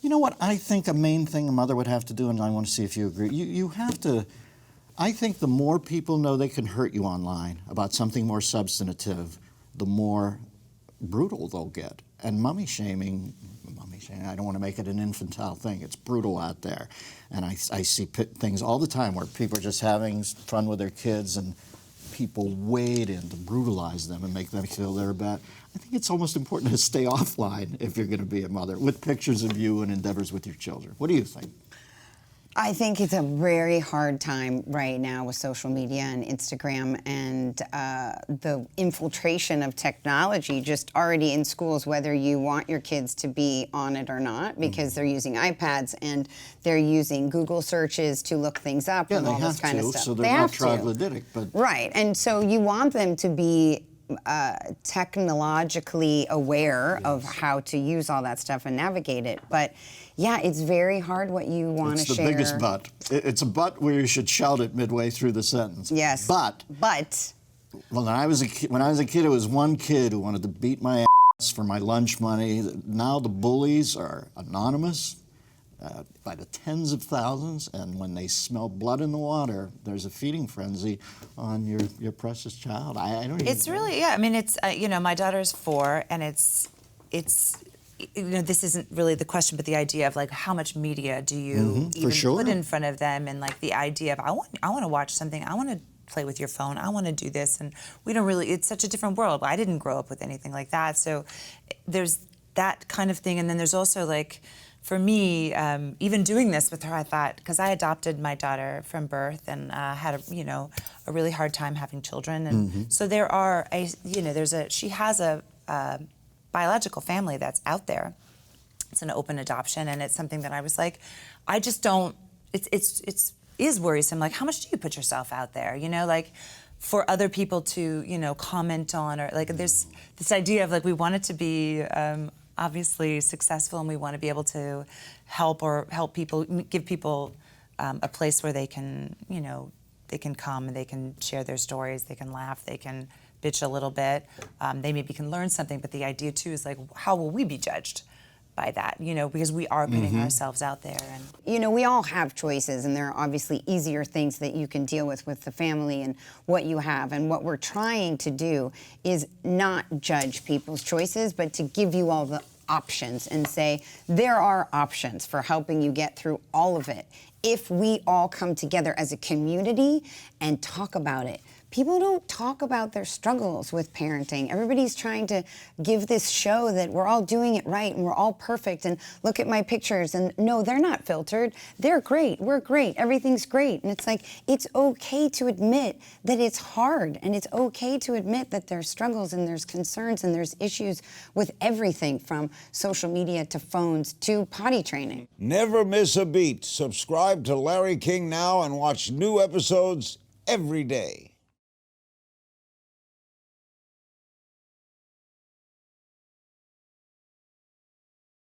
You know what? I think a main thing a mother would have to do, and I want to see if you agree, you have to, I think the more people know they can hurt you online about something more substantive, the more brutal they'll get. And mummy shaming, I don't want to make it an infantile thing. It's brutal out there. And I see things all the time where people are just having fun with their kids and people wade in to brutalize them and make them feel they're bad. I think it's almost important to stay offline if you're going to be a mother, with pictures of you and endeavors with your children. What do you think? I think it's a very hard time right now with social media and Instagram and the infiltration of technology just already in schools, whether you want your kids to be on it or not, because they're using iPads and they're using Google searches to look things up and all this kind of stuff. So they're not troglodytic. But right, and so you want them to be technologically aware of how to use all that stuff and navigate it. But yeah, it's very hard what you want to share. It's the biggest but. It's a but where you should shout it midway through the sentence. Yes. But. Well, when I was a kid, it was one kid who wanted to beat my ass for my lunch money. Now the bullies are anonymous by the tens of thousands, and when they smell blood in the water, there's a feeding frenzy on your precious child. I don't even It's really, yeah, I mean, it's, you know, my daughter's 4, and it's, you know, this isn't really the question, but the idea of, like, how much media do you even put in front of them, and, like, the idea of, I want to watch something, I want to play with your phone, I want to do this, and we don't really, it's such a different world. I didn't grow up with anything like that, so there's that kind of thing, and then there's also, like, for me, even doing this with her, I thought, because I adopted my daughter from birth and had a really hard time having children, and so there are, she has a biological family that's out there. It's an open adoption, and it's something that I was like, I just don't. It is worrisome. Like, how much do you put yourself out there? You know, like, for other people to, you know, comment on, or like, there's this idea of, like, we want it to be obviously successful, and we want to be able to help people, give people a place where they can, you know, they can come and they can share their stories, they can laugh, they can bitch a little bit, they maybe can learn something, but the idea too is, like, how will we be judged by that, you know, because we are putting ourselves out there. And you know, we all have choices, and there are obviously easier things that you can deal with the family and what you have, and what we're trying to do is not judge people's choices, but to give you all the options and say there are options for helping you get through all of it if we all come together as a community and talk about it. People don't talk about their struggles with parenting. Everybody's trying to give this show that we're all doing it right and we're all perfect, and look at my pictures, and no, they're not filtered. They're great, we're great, everything's great. And it's like, it's okay to admit that it's hard, and it's okay to admit that there's struggles and there's concerns and there's issues with everything from social media to phones to potty training. Never miss a beat. Subscribe to Larry King now and watch new episodes every day.